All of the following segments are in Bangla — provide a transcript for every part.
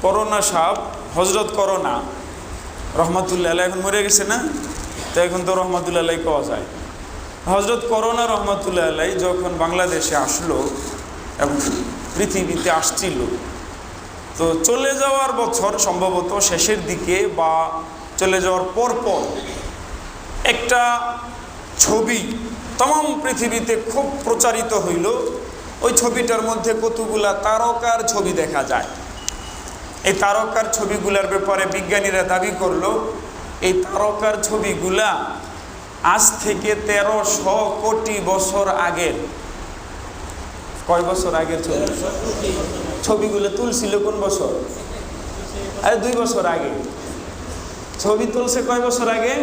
করোনা সাহেব, হজরত করোনা রহমাতুল্লাহ আলাইহি এখন মরে গেছে না, তো এখন তো রহমাতুল্লাহ আলাইহি পাওয়া যায়। হজরত করোনা রহমাতুল্লাহ আলাইহি যখন বাংলাদেশে আসলো এবং পৃথিবীতে আসছিল, তো চলে যাওয়ার বছর সম্ভবত শেষের দিকে বা চলে যাওয়ার পর একটা ছবি তমাম পৃথিবীতে খুব প্রচারিত হইল। ওই ছবিটার মধ্যে কতগুলা তারকার ছবি দেখা যায়। এই তারকার ছবিগুলার ব্যাপারে বিজ্ঞানীরা দাবি করলো এই তারকার ছবিগুলা আজ থেকে 1300 কোটি বছর আগের। কয় বছর আগের ছবি? ছবিগুলো তুলছিল কোন বছর? 2 বছর আগে। ছবি তুলছে কয় বছর আগে?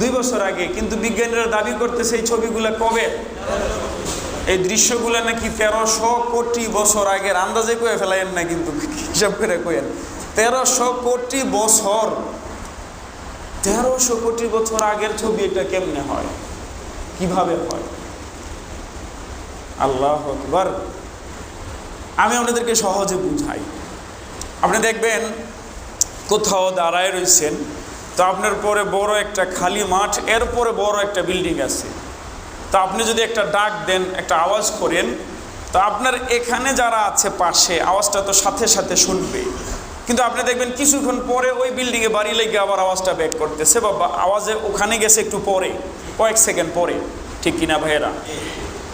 2 বছর আগে। কিন্তু বিজ্ঞানীরা দাবি করতেছে এই ছবিগুলা কবে? এই দৃশ্যগুলা নাকি 1300 কোটি বছর আগের। আন্দাজে কয়ে ফেলাইন না, কিন্তু হিসাব করে কয়েন 1300 কোটি বছর। 1300 কোটি বছর আগের ছবি। এটা কেমনে হয়, কিভাবে হয়? আল্লাহু আকবার। আমি আপনাদেরকে সহজে বুঝাই। আপনি দেখবেন কোথাও দাঁড়ায় রয়েছেন, তো আপনার পরে বড় একটা খালি মাঠ, এরপরে বড় একটা বিল্ডিং আছে। তো আপনি যদি একটা ডাক দেন, একটা আওয়াজ করেন, তো আপনার এখানে যারা আছে পাশে আওয়াজটা তো সাথে সাথে শুনবে। কিন্তু আপনি দেখবেন কিছুক্ষণ পরে ওই বিল্ডিংয়ে বাড়ি লেগে আবার আওয়াজটা ব্যাক করতেছে, বা আওয়াজে ওখানে গেছে একটু পরে, কয়েক সেকেন্ড পরে। ঠিক কিনা ভাইয়েরা?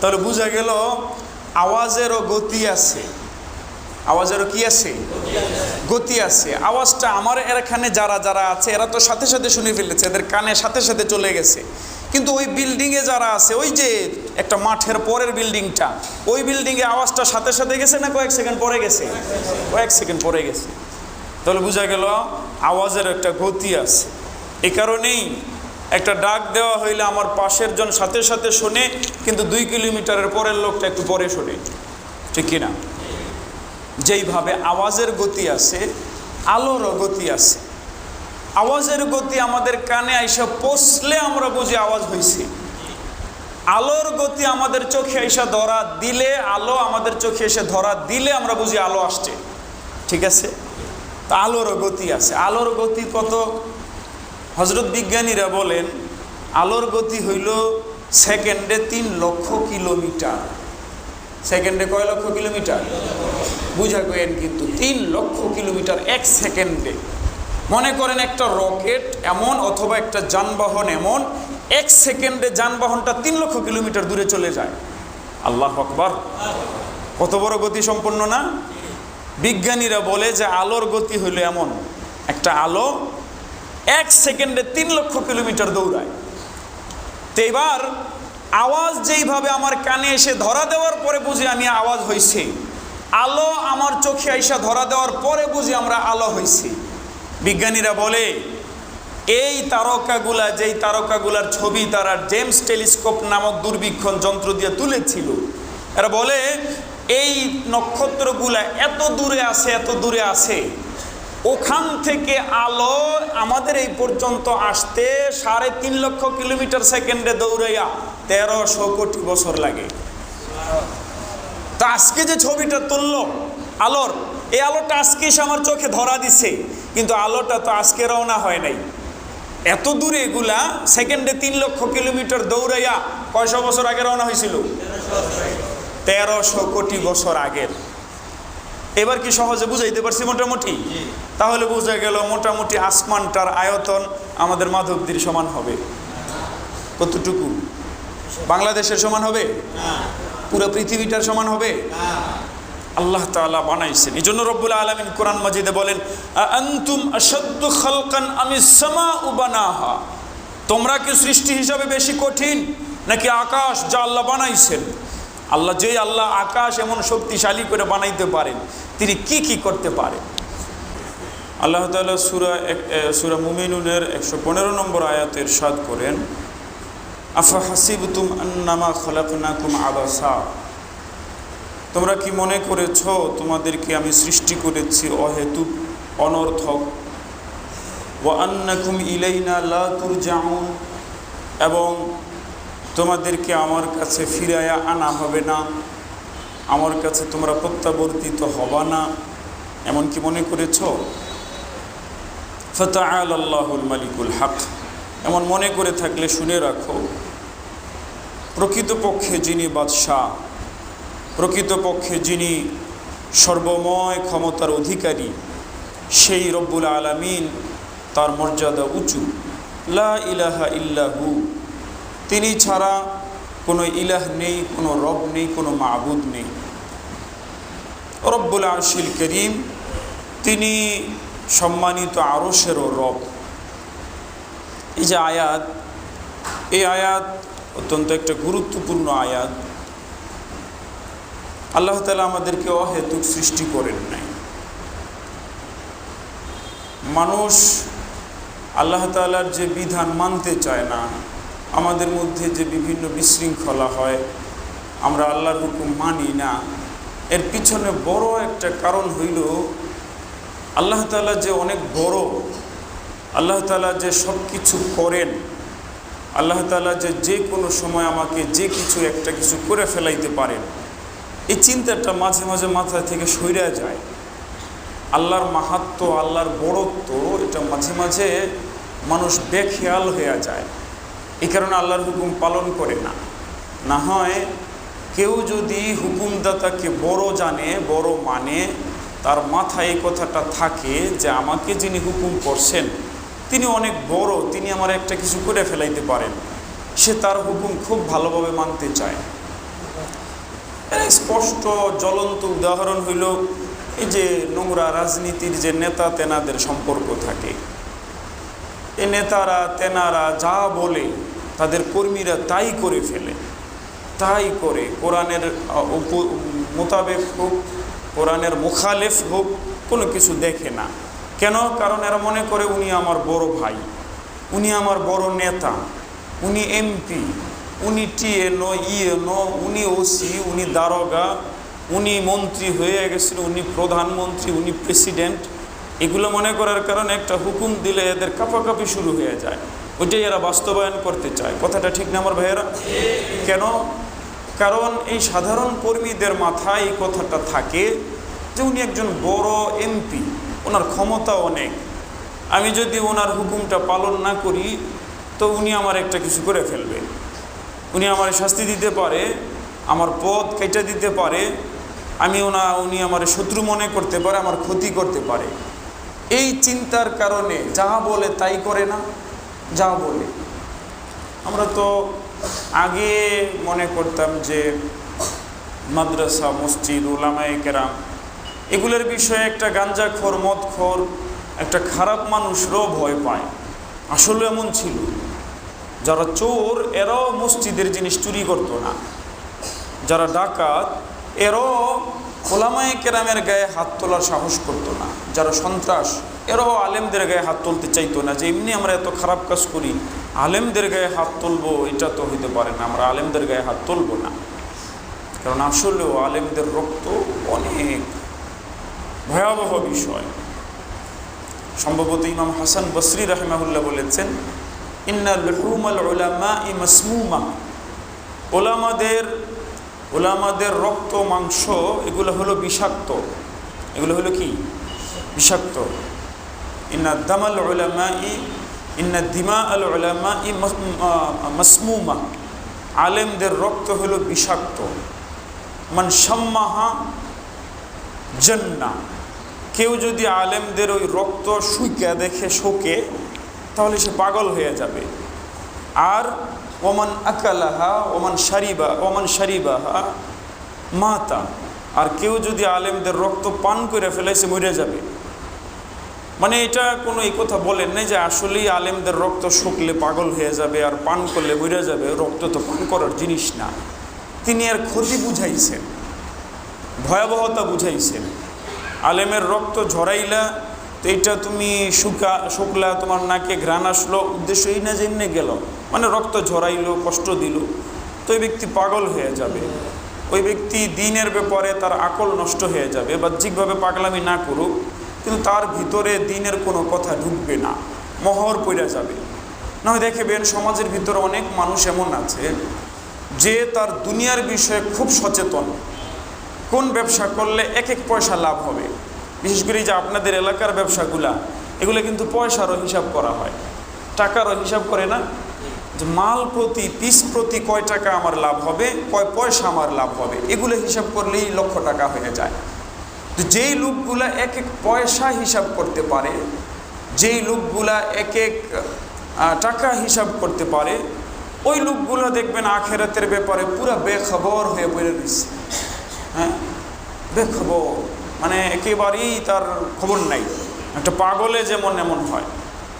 তাহলে বোঝা গেল আওয়াজেরও গতি আছে। আওয়াজেরও কি আছে? গতি আছে। আওয়াজটা আমার এখানে যারা যারা আছে এরা তো সাথে সাথে শুনে ফেলেছে, এদের কানে সাথে সাথে চলে গেছে। কিন্তু ওই বিল্ডিংয়ে যারা আছে, ওই যে একটা মাঠের পরের বিল্ডিংটা, ওই বিল্ডিংয়ে আওয়াজটা সাথে সাথে গেছে না কয়েক সেকেন্ড পরে গেছে? কয়েক সেকেন্ড পরে গেছে। তাহলে বোঝা গেল আওয়াজের একটা গতি আছে। এই কারণেই একটা ডাক দেওয়া হইলে আমার পাশের জন সাথে সাথে শোনে, কিন্তু 2 কিলোমিটারের পরের লোকটা একটু পরে শোনে। ঠিক কিনা? যেইভাবে আওয়াজের গতি আছে, আলোরও গতি আছে। আওয়াজের গতি আমাদের কানে আইসা পৌঁছলে আমরা বুঝি আওয়াজ হয়েছে। আলোর গতি আমাদের চোখে আইসা ধরা দিলে, আলো আমাদের চোখে এসে ধরা দিলে আমরা বুঝি আলো আসছে। ঠিক আছে? তো আলোরও গতি আছে। আলোর গতি কত? হজরত বিজ্ঞানীরা বলেন আলোর গতি হইল সেকেন্ডে 3 লক্ষ কিলোমিটার। সেকেন্ডে কয় লক্ষ কিলোমিটার? বুঝা গেন কিন্তু 3 লক্ষ কিলোমিটার 1 সেকেন্ডে। মনে করেন একটা রকেট এমন, অথবা একটা যানবাহন এমন, 1 সেকেন্ডে যানবাহনটা 3 লক্ষ কিলোমিটার দূরে চলে যায়। আল্লাহু আকবার। কত বড় গতি সম্পন্ন না? বিজ্ঞানীরা বলে যে আলোর গতি হইল এমন, একটা আলো 1 সেকেন্ডে 3 লক্ষ কিলোমিটার দৌড়ায়। তো এবার আওয়াজ যেইভাবে আমার কানে এসে ধরা দেওয়ার পরে বুঝি আমি আওয়াজ হয়েছে, আলো আমার চোখে আইসা ধরা দেওয়ার পরে বুঝি আমরা আলো হয়েছি। বিজ্ঞানীরা বলে এই তারকাগুলা, যেই তারকাগুলার ছবি তারা জেমস টেলিস্কোপ নামক দূরবীক্ষণ যন্ত্র দিয়ে তুলেছিল, এরা বলে এই নক্ষত্রগুলা এত দূরে আছে, এত দূরে আছে, ওখান থেকে আলো আমাদের এই পর্যন্ত আসতে 3.5 লক্ষ কিলোমিটার সেকেন্ডে দৌড়াইয়া 1300 কোটি বছর লাগে। তা আজকে যে ছবিটা তুললো আলোর, এই আলোটা আজকে এসে আমার চোখে ধরা দিছে, কিন্তু আলোটা তো আজকে রওনা হয় নাই। এত দূরে এগুলা সেকেন্ডে 3 লক্ষ কিলোমিটার দৌড়াইয়া কয়শো বছর আগে রওনা হয়েছিল? 1300 কোটি বছর আগের। এবার কি সহজে বুঝাইতে পারছি মোটামুটি? তাহলে বোঝা গেল মোটামুটি আসমানটার আয়তন আমাদের মাধবদীর সমান হবে। কতটুকু? বাংলাদেশের সমান হবে? পুরো পৃথিবীটার সমান হবে? আল্লাহ তাআলা বানাইছেন। এই জন্য রব্বুল আলামিন কোরআন মাজিদে বলেন আনতুম আশাদ্দু খালকান আমিস সামাউ বানাহা, তোমরা কি সৃষ্টি হিসাবে বেশি কঠিন নাকি আকাশ যা আল্লাহ বানাইছেন? আল্লাহ, যেই আল্লাহ আকাশ এমন শক্তিশালী করে বানাইতে পারেন, তিনি কি কি করতে পারেন? আল্লাহ তাআলা সূরা মুমিনুনের 115 নম্বর আয়াতে ইরশাদ করেন আফা হাসিবতুম আন্নামা খলাকনাকুম আবাসা, তোমরা কি মনে করেছ তোমাদেরকে আমি সৃষ্টি করেছি অহেতুক, অনর্থক, ওয়া আন্নাকুম ইলাইনা লা তুরজাউন, এবং তোমাদেরকে আমার কাছে ফিরাইয়া আনা হবে না, আমার কাছে তোমরা প্রত্যাবর্তিত হবা না। এমন কি মনে করেছ? ফাতাআলা আল্লাহুল মালিকুল হক, এমন মনে করে থাকলে শুনে রাখো, প্রকৃতপক্ষে যিনি বাদশাহ, প্রকৃতপক্ষে যিনি সর্বময় ক্ষমতার অধিকারী, সেই রব্বুল আলামিন, তার মর্যাদা উঁচু। লা ইলাহা ইল্লাহু, তিনি ছাড়া কোনো ইলাহ নেই, কোনো রব নেই, কোনো মাবুদ নেই। রব্বুল আরশিল করিম, তিনি সম্মানিত আরশেরও রব। এই যে আয়াত, এই আয়াত অত্যন্ত একটা গুরুত্বপূর্ণ আয়াত। আল্লাহ তাআলা আমাদেরকে অহেতুক সৃষ্টি করেন নাই। মানুষ আল্লাহ তাআলার যে বিধান মানতে চায় না, আমাদের মধ্যে যে বিভিন্ন বিশৃঙ্খলা হয়, আমরা আল্লাহর হুকুম মানি না, এর পিছনে বড় একটা কারণ হইল আল্লাহ তাআলা যে অনেক বড়, আল্লাহ তাআলা যে সব কিছু করেন, আল্লাহ তাআলা যে কোনো সময় আমাকে যে কিছু একটা কিছু করে ফেলাইতে পারেন, এই চিন্তাটা মাঝে মাঝে মাথা থেকে সইরা যায়। আল্লাহর মাহাত্ম্য, আল্লাহর বড়ত্ব, এটা মাঝে মাঝে মানুষ বেখেয়াল হয়ে যায়। এই কারণে আল্লাহর হুকুম পালন করে না। না হয় কেউ যদি হুকুমদাতাকে বড় জানে, বড় মানে, তার মাথায় এই কথাটা থাকে যে আমাকে যিনি হুকুম করছেন তিনি অনেক বড়, তিনি আমার একটা কিছু করে ফেলাইতে পারেন, সে তার হুকুম খুব ভালোভাবে মানতে চায়। এর স্পষ্ট জ্বলন্ত উদাহরণ হইল এই যে নোংরা রাজনীতির যে নেতা তেনাদের সম্পর্ক থাকে। এই নেতারা তেনারা যা বলে তাদের কর্মীরা তাই করে ফেলে, তাই করে। কোরআনের মোতাবেক হোক, কোরআনের মুখালেফ হোক, কোনো কিছু দেখে না। কেন? কারণ এরা মনে করে উনি আমার বড় ভাই, উনি আমার বড় নেতা, উনি এমপি, উনি টিএনও, ইএনও, উনি ওসি, উনি দারোগা, উনি মন্ত্রী হয়ে গেছিল, উনি প্রধানমন্ত্রী, উনি প্রেসিডেন্ট। এগুলো মনে করার কারণে একটা হুকুম দিলে এদের কাঁপাকাঁপি শুরু হয়ে যায়। ওইটাই এরা বাস্তবায়ন করতে চায়। কথাটা ঠিক না আমার ভাইয়েরা? কেন? কারণ এই সাধারণ কর্মীদের মাথায় এই কথাটা থাকে যে উনি একজন বড় এমপি, ওনার ক্ষমতা অনেক, আমি যদি ওনার হুকুমটা পালন না করি তো উনি আমার একটা কিছু করে ফেলবে, উনি আমার শাস্তি দিতে পারে, আমার পদ কেটে দিতে পারে, উনি আমার শত্রু মনে করতে পারে, আমার ক্ষতি করতে পারে। এই চিন্তার কারণে যা বলে তাই করে না, যা বলে। আমরা তো আগে মনে করতাম যে মাদ্রাসা, মসজিদ, উলামায়ে কেরাম, এগুলোর বিষয়ে একটা গাঞ্জাখোর, মদখোর, একটা খারাপ মানুষরাও ভয় পায়। আসলে এমন ছিল, যারা চোর এরাও মসজিদের জিনিস চুরি করতো না, যারা ডাকাত এরাও উলামায়ে কেরামের গায়ে হাত তোলার সাহস করতো না, যারা সন্ত্রাস এরাও আলেমদের গায়ে হাত তুলতে চাইতো না। যে এমনি আমরা এত খারাপ কাজ করি, আলেমদের গায়ে হাত তুলবো, এটা তো হইতে পারে না, আমরা আলেমদের গায়ে হাত তুলবো না। কারণ আসলেও আলেমদের রক্ত অনেক ভয়াবহ বিষয়। সম্ভবত ইমাম হাসান বসরি রাহিমাহুল্লাহ বলেছেন, ইন্না লুহুমাল উলামাই মাসমুমা, ওলামাদের রক্ত, মাংস, এগুলো হলো বিষাক্ত। এগুলো হলো কি? বিষাক্ত। ইন্না দামাল উলামাই, ইন্না দিমা আল উলামাই মাসমুমা, আলেমদের রক্ত হলো বিষাক্ত। মান শাম্মাহা জান্নাহ, কেউ যদি আলেমদের ওই রক্ত শুইকা দেখে শোকে তাহলে সে পাগল হয়ে যাবে। আর ওমান আকালাহা ওমান শারিবাহা মাতা, আর কেউ যদি আলেমদের রক্ত পান করে ফেলে সে মরে যাবে। মানে এটা কোনো এই কথা বলেন নাই যে আসলেই আলেমদের রক্ত শুকলে পাগল হয়ে যাবে আর পান করলে মরে যাবে। রক্ত তো পান করার জিনিস না। তিনি এর ক্ষতি বুঝাইছেন, ভয়াবহতা বুঝাইছেন। আলেমের রক্ত ঝরাইলা তো এটা তুমি শুকলা, তোমার নাকে ঘ্রাণ আসলো, উদ্দেশ্য এই না যে এমনি গেল, মানে রক্ত ঝরাইলো, কষ্ট দিল, তো ওই ব্যক্তি পাগল হয়ে যাবে। ওই ব্যক্তি দিনের ব্যাপারে তার আকল নষ্ট হয়ে যাবে। বাহ্যিকভাবে পাগলামি না করুক, কিন্তু তার ভিতরে দিনের কোনো কথা ঢুকবে না, মোহর পড়ে যাবে। না হয় দেখবেন সমাজের ভিতরে অনেক মানুষ এমন আছে যে তার দুনিয়ার বিষয়ে খুব সচেতন, কোন ব্যবসা করলে এক পয়সা লাভ হবে, বিশেষ করে যে আপনাদের এলাকার ব্যবসাগুলা, এগুলো কিন্তু পয়সারও হিসাব করা হয়, টাকারও হিসাব করে না, যে মাল প্রতি পিস প্রতি কয় টাকা আমার লাভ হবে, কয় পয়সা আমার লাভ হবে, এগুলো হিসাব করলেই লক্ষ টাকা হয়ে যায়। তো যেই লোকগুলা এক এক পয়সা হিসাব করতে পারে, যেই লোকগুলা এক এক টাকা হিসাব করতে পারে, ওই লোকগুলো দেখবেন আখেরাতের ব্যাপারে পুরা বেখবর হয়ে পড়ে রয়েছে। হ্যাঁ, বেখবর মানে একেবারেই তার খবর নাই। একটা পাগলে যেমন এমন হয়,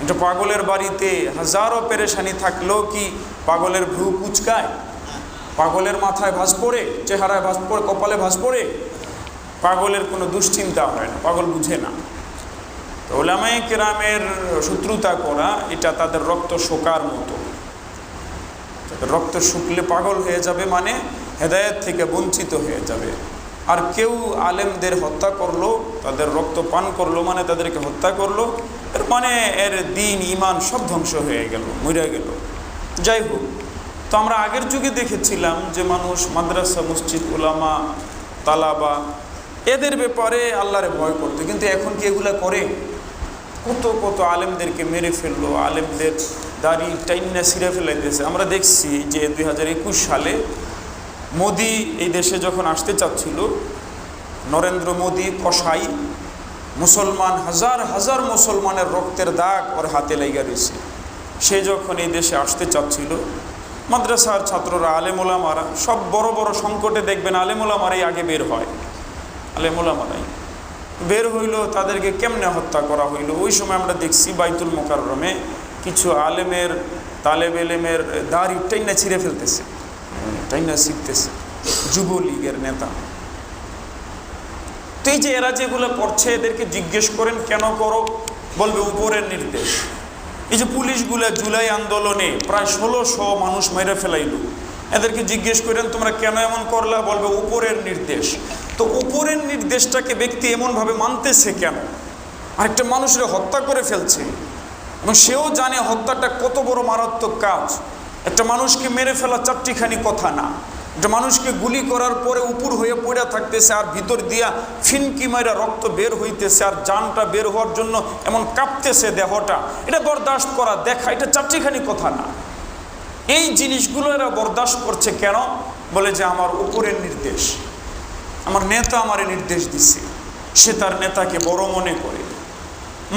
একটা পাগলের বাড়িতে হাজারো পেরেশানি থাকলেও কি পাগলের ভ্রু কুচকায়? পাগলের মাথায় ভাঁজ পড়ে, চেহারায় ভাঁজ পড়ে, কপালে ভাঁজ পড়ে? পাগলের কোনো দুশ্চিন্তা হয় না, পাগল বুঝে না। তো উলামায়ে কেরামের শত্রুতা করা এটা তাদের রক্ত শোকার মতো। রক্ত শুকলে পাগল হয়ে যাবে মানে হেদায়েত থেকে বঞ্চিত হয়ে যাবে। আর কেউ আলেমদের হত্যা করলো, তাদের রক্ত পান করলো মানে তাদেরকে হত্যা করলো, এর মানে এর দিন ইমান সব ধ্বংস হয়ে গেল, মরে গেল। যাই হোক, তো আমরা আগের যুগে দেখেছিলাম যে মানুষ মাদ্রাসা, মসজিদ, উলামা, তালাবা এদের ব্যাপারে আল্লাহরে ভয় করতো, কিন্তু এখন কি এগুলা করে? কত কত আলেমদেরকে মেরে ফেললো, আলেমদের দাড়ি টাইনা ছিঁড়ে ফেলাইতেছে। আমরা দেখছি যে 2021 সালে মোদি এই দেশে যখন আসতে চাচ্ছিল, নরেন্দ্র মোদি কসাই মুসলমান, হাজার হাজার মুসলমানের রক্তের দাগ ওর হাতে লেগে রয়েছে। সে যখন এই দেশে আসতে চাচ্ছিল, মাদ্রাসার ছাত্ররা, আলেমুলামারা, সব বড় বড় সংকটে দেখবেন আলেমুলামারাই আগে বের হয়, আলেমুলামারাই বের হইল, তাদেরকে কেমনে হত্যা করা হইল। ওই সময় আমরা দেখছি বাইতুল মোকাররমে কিছু আলেমের, তালেব এলেমের দাড়ি টাইনা ছিঁড়ে ফেলতেছে, টাইনা ছিঁড়তেছে, যুবলীগের নেতা। তো এই যে এরা যেগুলো করছে, এদেরকে জিজ্ঞেস করেন কেন করো, বলবে উপরের নির্দেশ। এই যে পুলিশগুলা জুলাই আন্দোলনে প্রায় 1600 মানুষ মেরে ফেলাইল, এদেরকে জিজ্ঞেস করেন তোমরা কেন এমন করলা, বলবে উপরের নির্দেশ। তো উপরের নির্দেশটাকে ব্যক্তি এমনভাবে মানতেছে কেন? আরেকটা মানুষের হত্যা করে ফেলছে এবং সেও জানে হত্যাটা কত বড় মারাত্মক কাজ। একটা মানুষকে মেরে ফেলা চারটিখানি কথা না, একটা মানুষকে গুলি করার পরে উপর হয়ে পড়ে থাকতেছে আর ভিতর দিয়া ফিনকি মাইরা রক্ত বের হইতেছে আর জানটা বের হওয়ার জন্য এমন কাঁপতেছে দেহটা, এটা বরদাস্ত করা দেখা, এটা চারটিখানি কথা না। এই জিনিসগুলো এরা বরদাস্ত করছে কেন? বলে যে আমার উপরের নির্দেশ, আমার নেতা আমারে নির্দেশ দিচ্ছে, সে তার নেতাকে বড় মনে করে।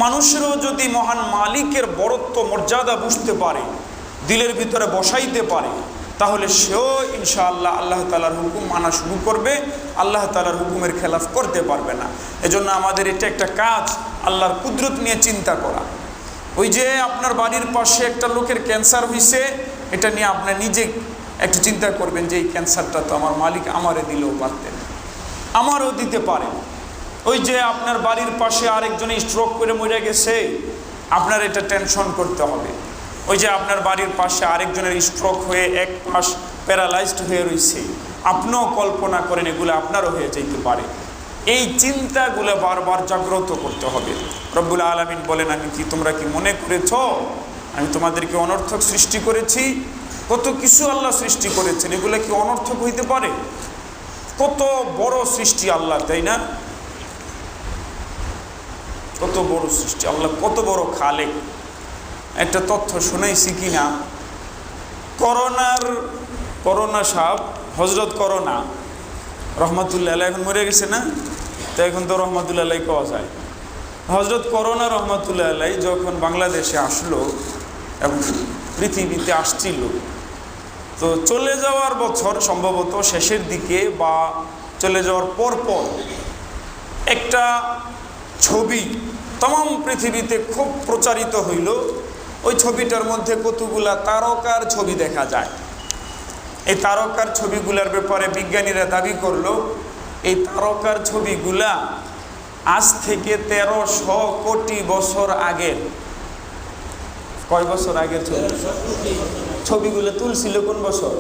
মানুষেরও যদি মহান মালিকের বড়ত্ব মর্যাদা বুঝতে পারে, দিলের ভিতরে বসাইতে পারে, তাহলে সেও ইনশাআল্লাহ আল্লাহ তাআলার হুকুম মানা শুরু করবে, আল্লাহ তাআলার হুকুমের খেলাফ করতে পারবে না। এজন্য আমাদের এটা একটা কাজ, আল্লাহর কুদরত নিয়ে চিন্তা করা। ওই যে আপনার বাড়ির পাশে একটা লোকের ক্যান্সার হয়েছে, এটা নিয়ে আপনি নিজে একটু চিন্তা করবেন যে এই ক্যান্সারটা তো আমার মালিক আমারে দিলেও পারতেন, আমারও দিতে পারে। ওই যে আপনার বাড়ির পাশে আরেকজনে স্ট্রোক করে মরে গেছে, আপনার এটা টেনশন করতে হবে। ওই যে আপনার বাড়ির পাশে আরেকজনের স্ট্রোক হয়ে এক পাশ প্যারালাইজড হয়ে রয়েছে, আপনিও কল্পনা করেন এগুলো আপনারও হয়ে যেতে পারে। এই চিন্তাগুলো বারবার জাগ্রত করতে হবে। রব্বুল আলামিন বলেন, আমি কি তোমরা কি মনে করেছ আমি তোমাদেরকে অনর্থক সৃষ্টি করেছি? কত কিছু আল্লাহ সৃষ্টি করেছেন, এগুলো কি অনর্থক হইতে পারে? কত বড় সৃষ্টি আল্লাহ, তাই না? কত বড় সৃষ্টি আল্লাহ, কত বড় খালেক। একটা তথ্য শুনাইছি কিনা, করোনা সাহেব, হজরত করোনা রহমতুল্লাহ আলাইহি এখন মরে গেছে না, তো এখন তো রহমতুল্লাহ আলাইহি পাওয়া যায়। হজরত করোনা রহমতুল্লাহ আলাইহি যখন বাংলাদেশে আসলো এবং পৃথিবীতে আসছিল, তো চলে যাওয়ার বছর সম্ভবত শেষের দিকে বা চলে যাওয়ার পর একটা ছবি तमाम পৃথিবীতে খুব প্রচারিত হইল। ওই ছবিটার মধ্যে কতগুলা তারকার ছবি দেখা যায়। এই তারকার ছবিগুলার ব্যাপারে বিজ্ঞানীরা দাবি করলো এই তারকার ছবিগুলা আজ থেকে 1300 কোটি বছর আগের। কয় বছর আগের ছবি? ছবিগুলো তুলছিল কোন বছর?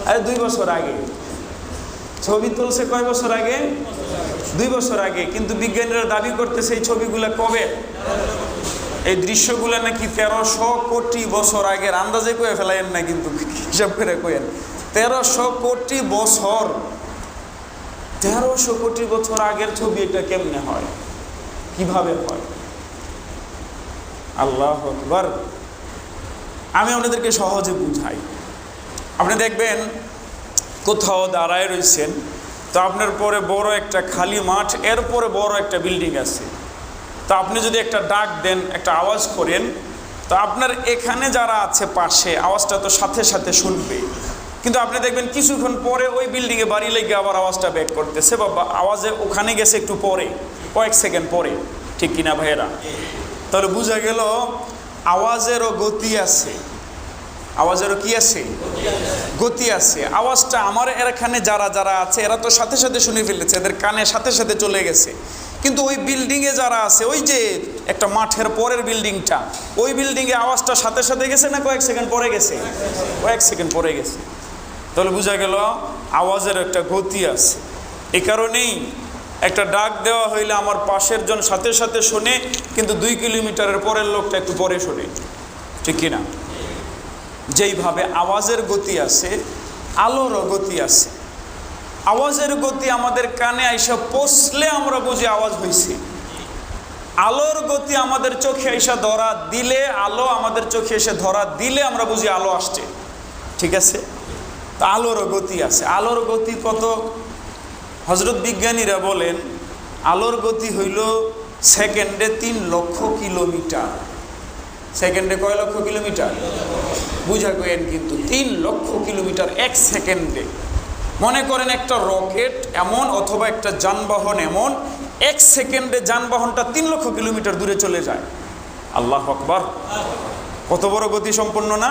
আরে 2 বছর আগে ছবি তুলছে। কয় বছর আগে? 2 বছর আগে। কিন্তু বিজ্ঞানীরা দাবি করতেছে এই ছবিগুলা কবে, এই দৃশ্যগুলা নাকি 1300 কোটি বছর আগের। আন্দাজে কয়ে ফেলাইন না, কিন্তু হিসাব করে কয়েন 1300 কোটি বছর 1300 কোটি বছর আগের ছবি, এটা কেমনে হয়, কিভাবে হয়? আল্লাহু আকবার। আমি আপনাদেরকে সহজে বুঝাই। আপনি দেখবেন কোথাও দাঁড়ায় রয়েছেন, তো আপনার পরে বড় একটা খালি মাঠ, এরপরে বড় একটা বিল্ডিং আছে। তো আপনি যদি একটা ডাক দেন, একটা আওয়াজ করেন, তো আপনার এখানে যারা আছে পাশে আওয়াজটা তো সাথে সাথে শুনবে। কিন্তু আপনি দেখবেন কিছুক্ষণ পরে ওই বিল্ডিংয়ে বাড়ি লেগে আবার আওয়াজটা ব্যাক করতেছে, বা আওয়াজে ওখানে গেছে একটু পরে, কয়েক সেকেন্ড পরে। ঠিক কিনা ভাইয়েরা? তাহলে বোঝা গেল আওয়াজেরও গতি আছে। আওয়াজেরও কি আছে? গতি আছে। আওয়াজটা আমার এখানে যারা যারা আছে এরা তো সাথে সাথে শুনে ফেলেছে, এদের কানে সাথে সাথে চলে গেছে। কিন্তু ওই বিল্ডিংয়ে যারা আছে, ওই যে একটা মাঠের পরের বিল্ডিংটা, ওই বিল্ডিংয়ে আওয়াজটা সাথে সাথে গেছে না কয়েক সেকেন্ড পরে গেছে? কয়েক সেকেন্ড পরে গেছে। তাহলে বোঝা গেল আওয়াজের একটা গতি আছে। এই কারণেই একটা ডাক দেওয়া হইলে আমার পাশের জন সাথে সাথে শোনে, কিন্তু 2 কিলোমিটারের পরের লোকটা একটু পরে শোনে। ঠিক কিনা? যেইভাবে আওয়াজের গতি আছে, আলোরও গতি আছে। আওয়াজের গতি আমাদের কানে আইসা পৌঁছলে আমরা বুঝি আওয়াজ হয়েছে। আলোর গতি আমাদের চোখে আইসা ধরা দিলে, আলো আমাদের চোখে এসে ধরা দিলে আমরা বুঝি আলো আসছে। ঠিক আছে? তো আলোরও গতি আছে। আলোর গতি কত? হযরত বিজ্ঞানীরা বলেন আলোর গতি হইল সেকেন্ডে 3 লক্ষ কিলোমিটার। সেকেন্ডে কয় লক্ষ কিলোমিটার? বুঝা গেন কিন্তু 3 লক্ষ কিলোমিটার এক সেকেন্ডে। মনে করেন একটা রকেট এমন, অথবা একটা যানবাহন এমন, 1 সেকেন্ডে যানবাহনটা 3 লক্ষ কিলোমিটার দূরে চলে যায়। আল্লাহু আকবার। কত বড় গতি সম্পন্ন না?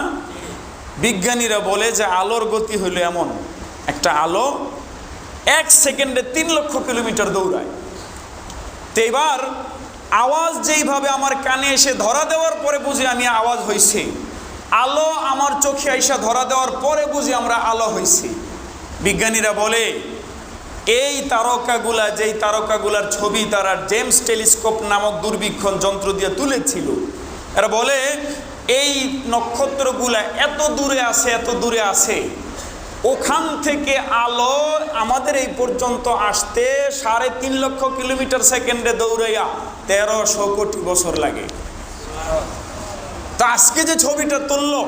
বিজ্ঞানীরা বলে যে আলোর গতি হইল এমন, একটা আলো 1 সেকেন্ডে 3 লক্ষ কিলোমিটার দৌড়ায়। তো এবার আওয়াজ যেইভাবে আমার কানে এসে ধরা দেওয়ার পরে বুঝি আমি আওয়াজ হয়েছে, আলো আমার চোখে আইসা ধরা দেওয়ার পরে বুঝি আমরা আলো হয়েছি। বিজ্ঞানীরা বলে এই তারকাগুলা, যেই তারকাগুলার ছবি তারা জেমস টেলিস্কোপ নামক দূরবীক্ষণ যন্ত্র দিয়ে তুলেছিল, এরা বলে এই নক্ষত্রগুলা এত দূরে আছে, এত দূরে আছে, ওখান থেকে আলো আমাদের এই পর্যন্ত আসতে 3.5 লক্ষ কিলোমিটার সেকেন্ডে দৌড়াইয়া 1300 কোটি বছর লাগে। তা আজকে যে ছবিটা তুললো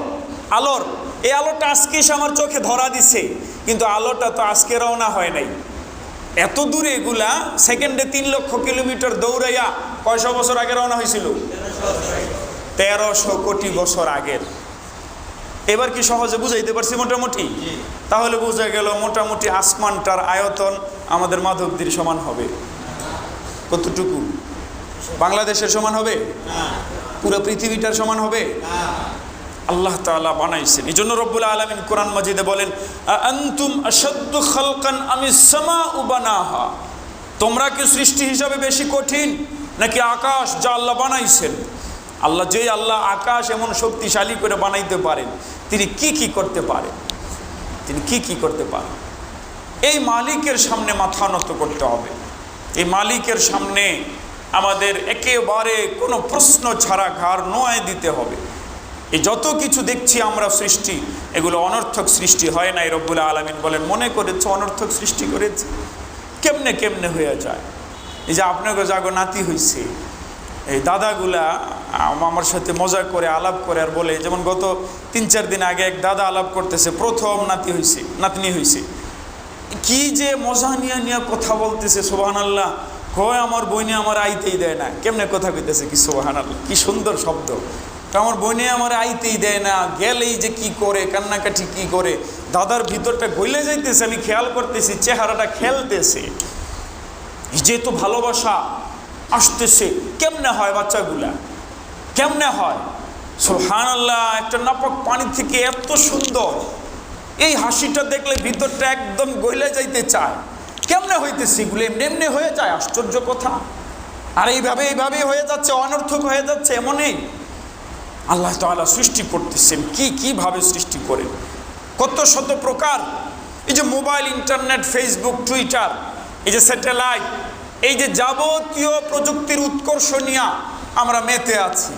আলোর, এই আলোটা আজকে এসে আমার চোখে ধরা দিছে, কিন্তু আলোটা তো আজকে রওনা হয় নাই। এত দূরে এগুলা সেকেন্ডে 3 লক্ষ কিলোমিটার দৌড়াইয়া কয়শো বছর আগে রওনা হয়েছিল? 1300 কোটি বছর আগের। এবার কি সহজে বুঝাইতে পারছি মোটামুটি? তাহলে বোঝা গেল মোটামুটি আসমানটার আয়তন আমাদের মাধবদীর সমান হবে। কতটুকু? বাংলাদেশের সমান হবে? পুরো পৃথিবীটার সমান হবে? আল্লাহ তাআলা বানাইছেন। এই জন্য রব্বুল আলামিন কোরআন মাজিদে বলেন আনতুম আশাদ্দু খালকান আমিস সামাউ বানাহা, তোমরা কি সৃষ্টি হিসাবে বেশি কঠিন নাকি আকাশ যা আল্লাহ বানাইছেন? আল্লাহ, যে আল্লাহ আকাশ এমন শক্তিশালী করে বানাইতে পারেন, তিনি কি কি করতে পারেন? তিনি কি কি করতে পারেন? এই মালিকের সামনে মাথা নত করতে হবে। এই মালিকের সামনে আমাদের একেবারে কোনো প্রশ্ন ছাড়া ঘাড় নোয়ায় দিতে হবে। এই যত কিছু দেখছি আমরা সৃষ্টি, এগুলো অনর্থক সৃষ্টি হয় নাই। রব্বুল আলামিন বলেন মনে করেছ অনর্থক সৃষ্টি করেছে? কেমনে কেমনে হয়ে যায়? এই যে আপনাকে জাগো নাতি হয়েছে, এই দাদাগুলা আমার সাথে মজা করে আলাপ করে আর বলে, যেমন গত 3-4 দিন আগে এক দাদা আলাপ করতেছে, প্রথম নাতি হয়েছে, নাতনি হয়েছে, কি যে মজা নিয়ে নিয়ে কথা বলতেছে, সুবহানাল্লাহ। হয় আমার বইনে আমার আইতেই দেয় না। কেমনে কথা কইতেছে কি, সুবহানাল্লাহ, কি সুন্দর শব্দ। আমার বইনে আমার আইতেই দেয় না, গেলেই যে কি করে, কান্নাকাটি কি করে, দাদার ভিতরটা গলে যাইতেছে, আমি খেয়াল করতেছি, চেহারাটা খেলতেছে। যেহেতু ভালোবাসা আসতেছে, কেমনে হয় বাচ্চাগুলা, কেমনে হয়? সুবহানাল্লাহ, একটা নাপাক পানি থেকে এত সুন্দর এই হাসিটা দেখলে ভিতরটা একদম গলে যাইতে চায়। কেমনে হইতেছে এগুলো? এমনি এমনি হয়ে যায়, আশ্চর্য কথা। আর এইভাবে হয়ে যাচ্ছে, অনর্থক হয়ে যাচ্ছে। এমনই আল্লাহ তাআলা সৃষ্টি করতেছেন, কিভাবে সৃষ্টি করেন, কত শত প্রকার। এই যে মোবাইল, ইন্টারনেট, ফেসবুক, টুইটার, এই যে স্যাটেলাইট, এই যে যাবতীয় প্রযুক্তির উৎকর্ষ নিয়ে আমরা মেতে আছি,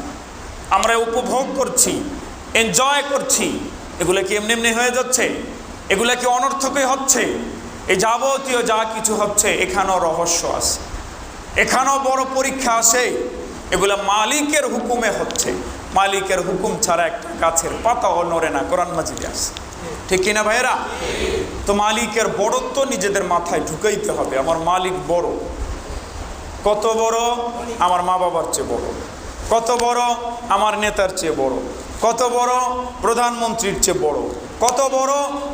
আমরা উপভোগ করছি, এনজয় করছি। এগুলো কি এমনি এমনি হয়ে যাচ্ছে? এগুলা কি অনর্থকই হচ্ছে? এই যাবতীয় যা কিছু হচ্ছে এখানেও রহস্য আছে, এখানেও বড় পরীক্ষা আছে। এগুলা মালিকের হুকুমে হচ্ছে। মালিকের হুকুম ছাড়া একটা গাছের পাতাও নড়ে না, কোরআন মাজিদে আছে, ঠিক কিনা ভাইয়েরা? তো মালিকের বড়ত্ব নিজেদের মাথায় ঢুকাইতে হবে। আমার মালিক বড়। কত বড়? আমার মা বাবার চেয়ে বড়। কত বড়? আমার নেতার চেয়ে বড়। কত বড়? প্রধানমন্ত্রীর চেয়ে বড়। কত বড়?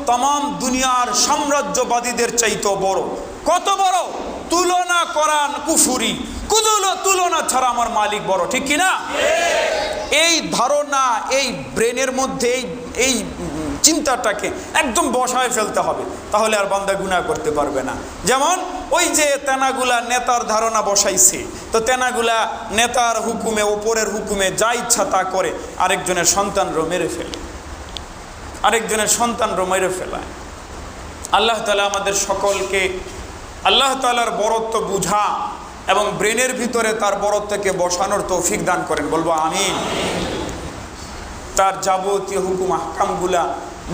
तमाम দুনিয়ার সাম্রাজ্যবাদীদের চাইতেও বড়। কত বড়? তুলনা করান কুফুরি, তুলনা ছাড়া আমার মালিক বড়, ঠিক কিনা? এই ধারণা, এই ব্রেনের মধ্যে এই চিন্তাটাকে একদম বসায় ফেলতে হবে, তাহলে আর বান্দা গুনাহ করতে পারবে না। যেমন ওই যে তেনাগুলা নেতার ধারণা বসাইছে, তো তেনাগুলা নেতার হুকুমে, ওপরের হুকুমে যা ইচ্ছা তা করে, আরেকজনের সন্তানরও মেরে ফেলে, ফেলায়। আল্লাহ তাআলা আমাদের সকলকে আল্লাহ তাআলার বড়ত্ব বুঝা এবং ব্রেনের ভিতরে তার বড়ত্বকে বসানোর তৌফিক দান করেন, বলবো আমিন। তার যাবতীয় হুকুম আহকামগুলা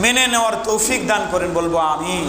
মেনে নেওয়ার তৌফিক দান করেন, বলবো আমিন।